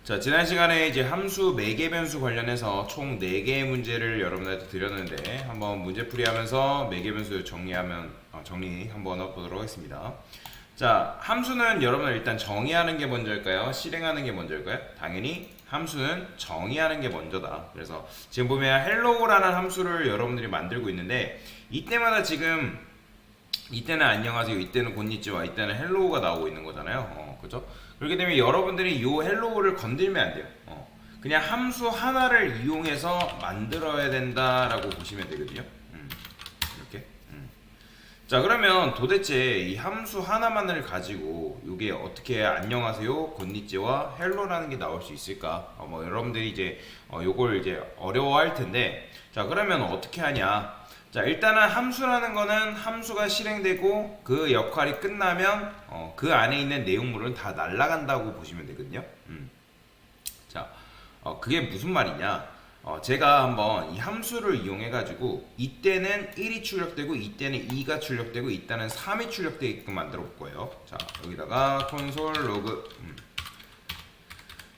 자, 지난 시간에 이제 함수 매개 변수 관련해서 총 4개의 문제를 여러분들한테 드렸는데 한번 문제풀이 하면서 매개 변수 정리 한번 해보도록 하겠습니다. 자, 함수는 여러분들 일단 정의하는 게 먼저일까요? 실행하는 게 먼저일까요? 당연히 함수는 정의하는 게 먼저다. 그래서 지금 보면 hello라는 함수를 여러분들이 만들고 있는데 이때마다 지금 이때는 안녕하세요, 이때는 곤니찌와, 이때는 헬로우가 나오고 있는 거잖아요. 그죠? 그렇기 때문에 여러분들이 이 헬로우를 건들면 안 돼요. 그냥 함수 하나를 이용해서 만들어야 된다라고 보시면 되거든요. 이렇게. 자, 그러면 도대체 이 함수 하나만을 가지고 이게 어떻게 안녕하세요, 곤니찌와 헬로라는 게 나올 수 있을까? 뭐 여러분들이 이제 요걸 이제 어려워할 텐데, 자, 그러면 어떻게 하냐? 자, 일단은 함수라는 거는 함수가 실행되고 그 역할이 끝나면 그 안에 있는 내용물은 다 날아간다고 보시면 되거든요. 자, 그게 무슨 말이냐? 제가 한번 이 함수를 이용해 가지고 이때는 1이 출력되고 이때는 2가 출력되고 이때는 3이 출력되게끔 만들어 볼 거예요. 자, 여기다가 콘솔 로그.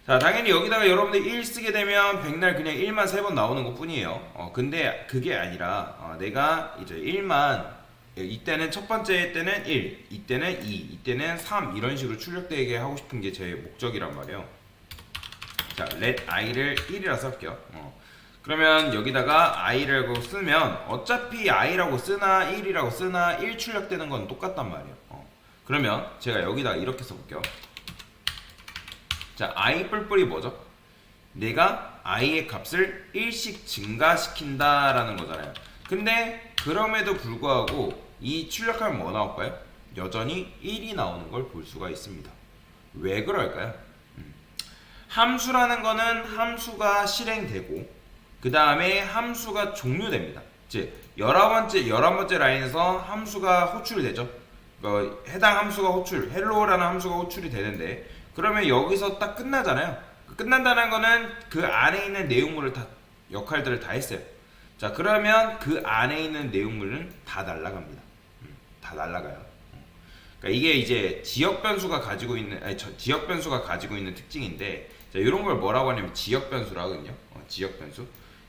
자, 당연히 여기다가 여러분들이 1 쓰게 되면 백날 그냥 1만 3번 나오는 것 뿐이에요. 근데 그게 아니라 내가 이제 1만 이때는 첫 번째 때는 1, 이때는 2, 이때는 3 이런 식으로 출력되게 하고 싶은 게 제 목적이란 말이에요. 자, let i를 1이라 쓸게요. 그러면 여기다가 i라고 쓰면 어차피 i라고 쓰나 1이라고 쓰나 1 출력되는 건 똑같단 말이에요. 그러면 제가 여기다가 이렇게 써볼게요. 자, i 뿔뿔이 뭐죠? 내가 i의 값을 1씩 증가시킨다라는 거잖아요. 근데 그럼에도 불구하고 이 출력하면 뭐 나올까요? 여전히 1이 나오는 걸 볼 수가 있습니다. 왜 그럴까요? 함수라는 거는 함수가 실행되고 그 다음에 함수가 종료됩니다. 즉 11번째 라인에서 함수가 호출되죠. 해당 함수가 hello라는 함수가 호출이 되는데, 그러면 여기서 딱 끝나잖아요. 끝난다는 거는 그 안에 있는 내용물을 다, 역할들을 다 했어요. 자, 그러면 그 안에 있는 내용물은 다 날아갑니다. 다 날아가요. 그러니까 이게 이제 지역 변수가 가지고 있는 특징인데, 자, 이런 걸 뭐라고 하냐면 지역 변수라거든요. 지역 변수.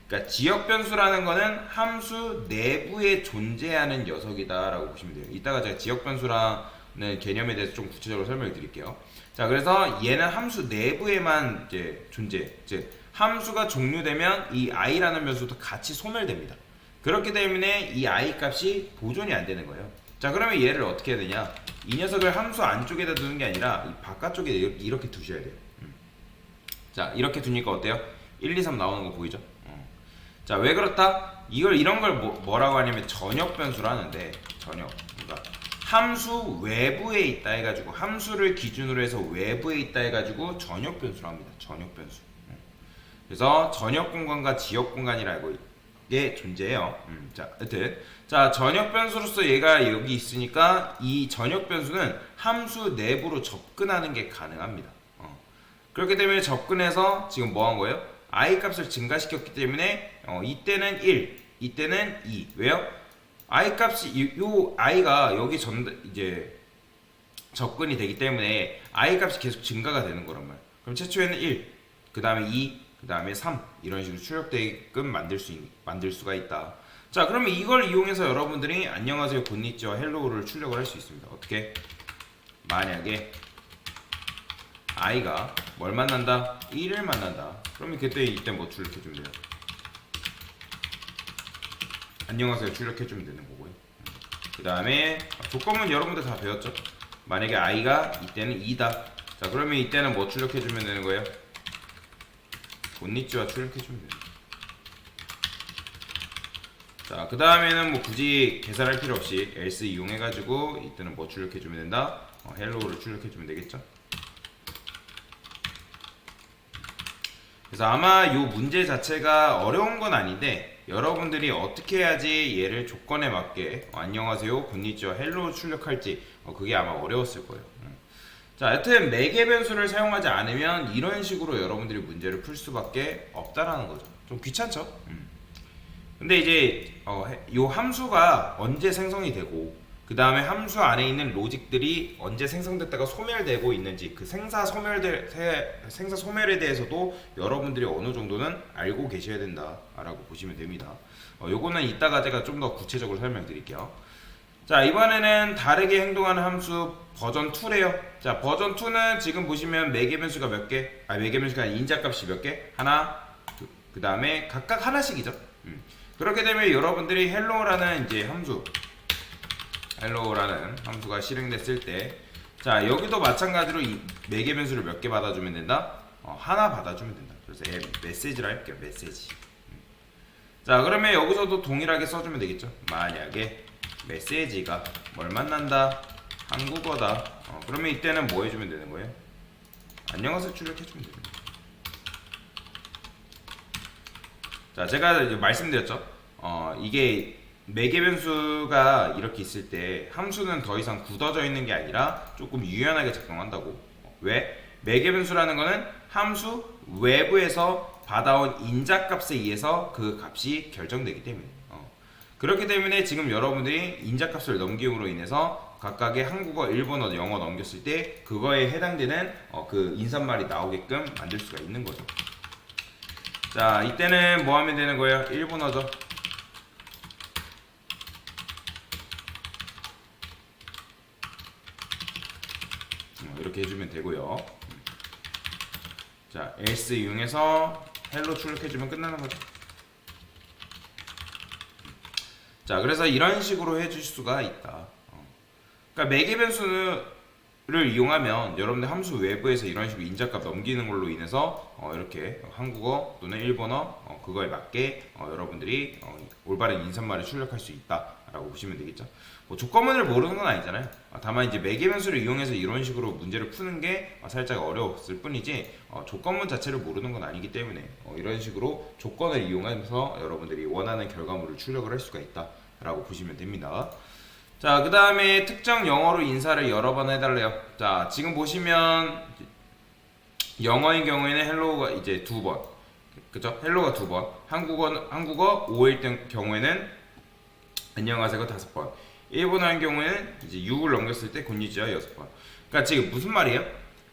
그러니까 지역 변수라는 거는 함수 내부에 존재하는 녀석이다라고 보시면 돼요. 이따가 제가 지역 변수라는 개념에 대해서 좀 구체적으로 설명을 드릴게요. 자, 그래서 얘는 함수 내부에만 이제 즉 함수가 종료되면 이 i라는 변수도 같이 소멸됩니다. 그렇기 때문에 이 i 값이 보존이 안 되는 거예요. 자, 그러면 얘를 어떻게 해야 되냐? 이 녀석을 함수 안쪽에다 두는 게 아니라 이 바깥쪽에 이렇게 두셔야 돼요. 자, 이렇게 두니까 어때요? 1, 2, 3 나오는 거 보이죠? 자, 왜 그렇다? 이런 걸 뭐라고 하냐면 전역 변수라 하는데, 전역. 그러니까 함수 외부에 있다 해가지고, 함수를 기준으로 해서 외부에 있다 해가지고 전역 변수라 합니다. 전역 변수. 그래서 전역 공간과 지역 공간이라고 게 존재해요. 자, 여튼 자, 전역 변수로서 얘가 여기 있으니까 이 전역 변수는 함수 내부로 접근하는 게 가능합니다. 그렇기 때문에 접근해서 지금 뭐 한 거예요? i 값을 증가시켰기 때문에 이때는 1, 이때는 2. 왜요? i 값이 요 i가 여기 이제 접근이 되기 때문에 i 값이 계속 증가가 되는 거란 말이에요. 그럼 최초에는 1, 그 다음에 2, 그 다음에 3 이런 식으로 출력되게끔 만들 수가 있다. 자, 그러면 이걸 이용해서 여러분들이 안녕하세요, 곤니찌와 헬로우를 출력을 할 수 있습니다. 어떻게? 만약에 i가 뭘 만난다? 1을 만난다. 그러면 그때 이때 뭐 출력해주면 돼요? 안녕하세요 출력해주면 되는 거고요. 그 다음에 조건은 여러분들 다 배웠죠? 만약에 i가 이때는 2다. 자, 그러면 이때는 뭐 출력해주면 되는 거예요? 곤니찌와 출력해주면 됩니다. 자, 그 다음에는 뭐 굳이 계산할 필요 없이 else 이용해가지고 이때는 뭐 출력해주면 된다? 헬로우를 출력해주면 되겠죠? 그래서 아마 이 문제 자체가 어려운 건 아닌데, 여러분들이 어떻게 해야지 얘를 조건에 맞게 안녕하세요, 곤니찌와 헬로우 출력할지 그게 아마 어려웠을 거예요. 자, 여튼 매개 변수를 사용하지 않으면 이런 식으로 여러분들이 문제를 풀 수밖에 없다라는 거죠. 좀 귀찮죠? 근데 이제 요 함수가 언제 생성이 되고 그 다음에 함수 안에 있는 로직들이 언제 생성됐다가 소멸되고 있는지 그 생사 소멸에 대해서도 여러분들이 어느 정도는 알고 계셔야 된다라고 보시면 됩니다. 요거는 이따가 제가 좀 더 구체적으로 설명드릴게요. 자, 이번에는 다르게 행동하는 함수 버전 2래요. 자, 버전 2는 지금 보시면 매개 변수가 몇 개? 매개 변수가 아니라 인자값이 몇 개? 하나, 그 다음에 각각 하나씩이죠. 그렇게 되면 여러분들이 hello라는 이제 hello라는 함수가 실행됐을 때, 자, 여기도 마찬가지로 이 매개 변수를 몇 개 받아주면 된다? 하나 받아주면 된다. 그래서 메시지라 할게요. 메시지. 자, 그러면 여기서도 동일하게 써주면 되겠죠. 만약에 메시지가 뭘 만난다? 한국어다. 그러면 이때는 뭐 해주면 되는 거예요? 안녕하세요 출력해주면 됩니다. 자, 제가 이제 말씀드렸죠. 이게 매개 변수가 이렇게 있을 때 함수는 더 이상 굳어져 있는 게 아니라 조금 유연하게 작동한다고. 왜? 매개 변수라는 거는 함수 외부에서 받아온 인자값에 의해서 그 값이 결정되기 때문에. 그렇기 때문에 지금 여러분들이 인자값을 넘김으로 인해서 각각의 한국어, 일본어, 영어 넘겼을 때 그거에 해당되는 그 인사말이 나오게끔 만들 수가 있는 거죠. 자, 이때는 뭐 하면 되는 거예요? 일본어죠. 이렇게 해주면 되고요. 자, else 이용해서 hello 출력해주면 끝나는 거죠. 자, 그래서 이런 식으로 해줄 수가 있다. 그러니까 매개 변수를 이용하면 여러분들 함수 외부에서 이런 식으로 인자값 넘기는 걸로 인해서 이렇게 한국어 또는 일본어 그거에 맞게 여러분들이 올바른 인사말을 출력할 수 있다라고 보시면 되겠죠. 뭐 조건문을 모르는 건 아니잖아요. 다만 이제 매개 변수를 이용해서 이런 식으로 문제를 푸는 게 살짝 어려웠을 뿐이지 조건문 자체를 모르는 건 아니기 때문에 이런 식으로 조건을 이용해서 여러분들이 원하는 결과물을 출력을 할 수가 있다라고 보시면 됩니다. 자, 그 다음에 특정 영어로 인사를 여러 번 해달래요. 자, 지금 보시면 영어인 경우에는 헬로우가 이제 2번, 그죠? 헬로가 2번, 한국어 5일 경우에는 안녕하세요가 5번, 일본어인 경우에는 이제 6을 넘겼을 때 곤니치와 6번. 그러니까 지금 무슨 말이에요?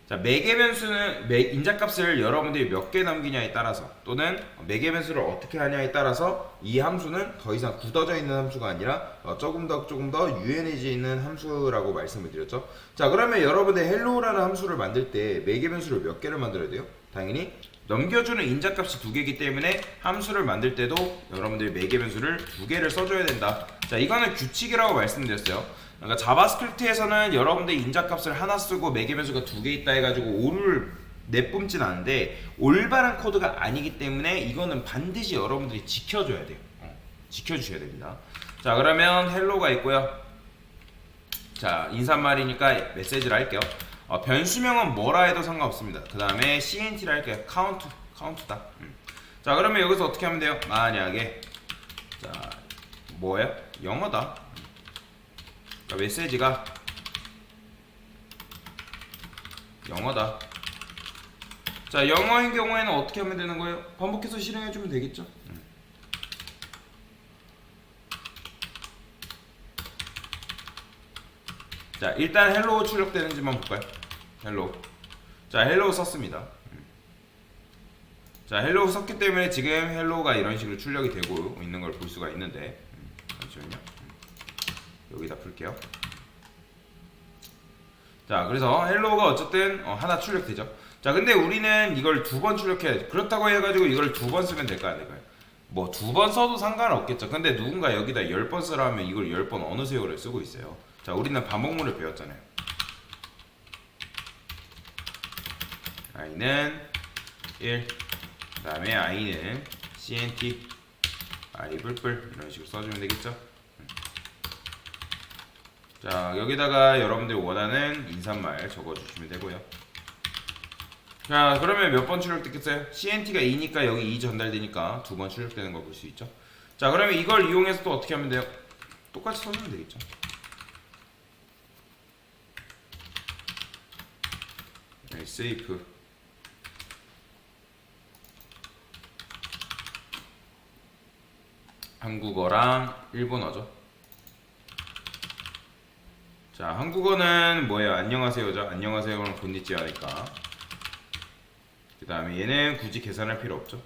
자, 매개 변수는 인자값을 여러분들이 몇 개 넘기냐에 따라서 또는 매개 변수를 어떻게 하냐에 따라서 이 함수는 더 이상 굳어져 있는 함수가 아니라 조금 더 유연해져 있는 함수라고 말씀을 드렸죠. 자, 그러면 여러분들 hello라는 함수를 만들 때 매개 변수를 몇 개를 만들어야 돼요? 당연히 넘겨주는 인자값이 2개이기 때문에 함수를 만들 때도 여러분들이 매개 변수를 2개를 써줘야 된다. 자, 이거는 규칙이라고 말씀드렸어요. 그러니까 자바스크립트에서는 여러분들이 인자값을 하나 쓰고 매개 변수가 2개 있다 해가지고 오류를 내뿜진 않은데 올바른 코드가 아니기 때문에 이거는 반드시 여러분들이 지켜줘야 돼요. 지켜주셔야 됩니다. 자, 그러면 헬로가 있고요. 자, 인사말이니까 메시지를 할게요. 변수명은 뭐라 해도 상관없습니다. 그 다음에 CNT를 할게요. 카운트다. 자, 그러면 여기서 어떻게 하면 돼요? 만약에 자, 뭐예요? 영어다. 그러니까 메시지가 영어다. 자, 영어인 경우에는 어떻게 하면 되는 거예요? 반복해서 실행해주면 되겠죠. 자, 일단 헬로우 출력되는지만 볼까요? 헬로우. 자, 헬로우 썼습니다. 자, 헬로우 썼기 때문에 지금 헬로우가 이런 식으로 출력이 되고 있는 걸 볼 수가 있는데 잠시만요. 여기다 풀게요. 자, 그래서 헬로우가 어쨌든 하나 출력되죠. 자, 근데 우리는 이걸 2번 출력해야지. 그렇다고 해가지고 이걸 2번 쓰면 될까 안 될까요? 뭐 2번 써도 상관없겠죠. 근데 누군가 여기다 10번 쓰라 하면 이걸 10번 어느 세월을 쓰고 있어요. 자, 우리는 반복문을 배웠잖아요. i는 1, 그 다음에 i는 cnt, i 뿔뿔 이런 식으로 써주면 되겠죠. 자, 여기다가 여러분들이 원하는 인사말 적어주시면 되고요. 자, 그러면 몇 번 출력됐겠어요? CNT가 2니까 여기 2 전달되니까 2번 출력되는 걸 볼 수 있죠. 자, 그러면 이걸 이용해서 또 어떻게 하면 돼요? 똑같이 써주면 되겠죠. 네, 세이프. 한국어랑 일본어죠. 자, 한국어는 뭐예요? 안녕하세요죠. 안녕하세요는 곤니찌와니까. 그 다음에 얘는 굳이 계산할 필요 없죠.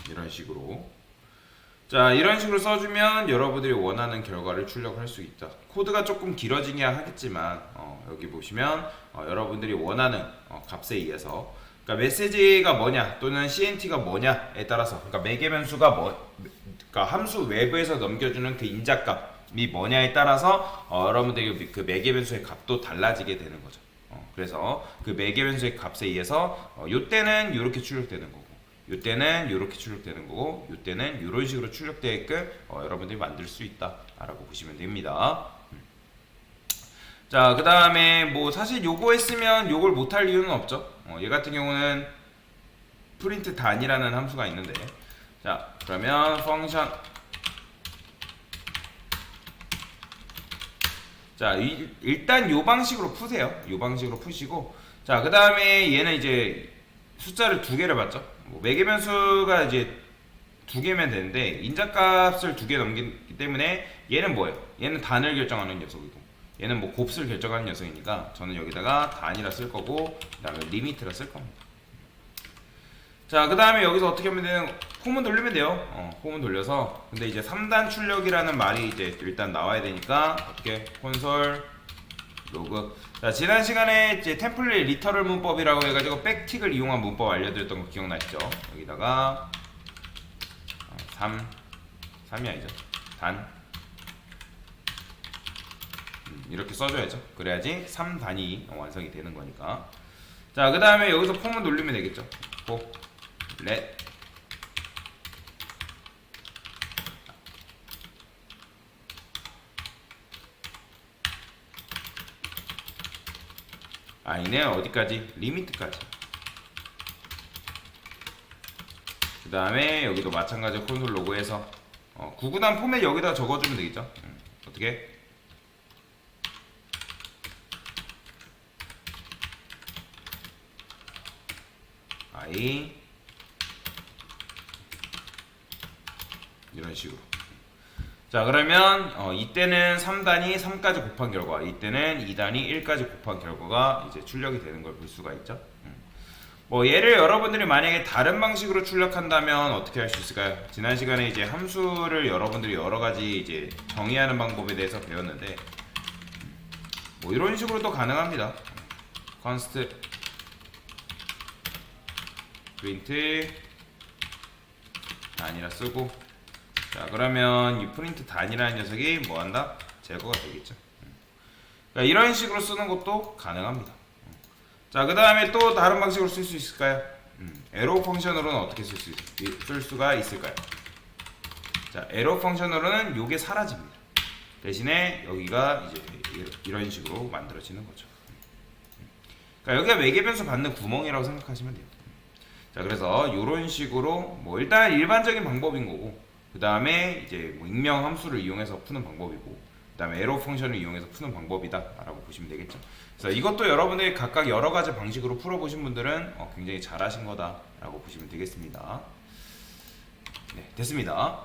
이런 식으로. 자, 이런 식으로 써주면 여러분들이 원하는 결과를 출력할 수 있다. 코드가 조금 길어지긴 하겠지만 여기 보시면 여러분들이 원하는 값에 의해서, 그러니까 메시지가 뭐냐 또는 CNT가 뭐냐에 따라서, 그러니까 매개 변수가 그러니까 함수 외부에서 넘겨주는 그 인자값이 뭐냐에 따라서 여러분들이 그 매개 변수의 값도 달라지게 되는 거죠. 그래서 그 매개 변수의 값에 의해서 요때는 이렇게 출력되는 거고, 요때는 이렇게 출력되는 거고, 요때는 이런 식으로 출력되게끔 여러분들이 만들 수 있다라고 보시면 됩니다. 자, 그 다음에 뭐 사실 요거 했으면 요걸 못할 이유는 없죠. 얘 같은 경우는 프린트 단이라는 함수가 있는데, 자, 그러면 펑션, 자, 일단 요 방식으로 푸세요. 요 방식으로 푸시고, 자, 그 다음에 얘는 이제 숫자를 2개를 받죠. 매개 변수가 이제 2개면 되는데 인자값을 2개 넘기기 때문에 얘는 뭐예요? 얘는 단을 결정하는 녀석이고, 얘는 뭐 곱수를 결정하는 녀석이니까 저는 여기다가 단이라 쓸 거고, 그 다음에 리미트라 쓸 겁니다. 자, 그 다음에 여기서 어떻게 하면 되는, 홈은 돌리면 돼요. 홈은 돌려서, 근데 이제 3단 출력이라는 말이 이제 일단 나와야 되니까 어떻게 콘솔 로그. 자, 지난 시간에 이제 템플릿 리터럴 문법이라고 해가지고 백틱을 이용한 문법 알려드렸던 거 기억나시죠? 여기다가 3이 아니죠, 단 이렇게 써줘야죠. 그래야지 3단이 완성이 되는 거니까. 자, 그 다음에 여기서 폼은 돌리면 되겠죠. 렛 i는 어디까지? 리미트까지. 그 다음에 여기도 마찬가지로 콘솔 로그에서 구구단 포맷 여기다 적어주면 되겠죠. 어떻게? i 이런 식으로. 자, 그러면 이때는 3단이 3까지 곱한 결과, 이때는 2단이 1까지 곱한 결과가 이제 출력이 되는 걸 볼 수가 있죠. 뭐 얘를 여러분들이 만약에 다른 방식으로 출력한다면 어떻게 할 수 있을까요? 지난 시간에 이제 함수를 여러분들이 여러 가지 이제 정의하는 방법에 대해서 배웠는데, 뭐 이런 식으로도 가능합니다. const print 단이라 쓰고, 자, 그러면 이 프린트 단이라는 녀석이 뭐한다? 제거가 되겠죠. 그러니까 이런 식으로 쓰는 것도 가능합니다. 자, 그 다음에 또 다른 방식으로 쓸 수 있을까요? 에로 펑션으로는 어떻게 쓸 수가 있을까요? 자, 에로 펑션으로는 요게 사라집니다. 대신에 여기가 이제 이런 식으로 만들어지는 거죠. 그러니까 여기가 매개 변수 받는 구멍이라고 생각하시면 돼요. 자, 그래서 요런 식으로 뭐 일단 일반적인 방법인 거고, 그 다음에 이제 뭐 익명 함수를 이용해서 푸는 방법이고, 그 다음에 에러 펑션을 이용해서 푸는 방법이다 라고 보시면 되겠죠. 그래서 이것도 여러분들이 각각 여러 가지 방식으로 풀어보신 분들은 굉장히 잘하신 거다 라고 보시면 되겠습니다. 네, 됐습니다.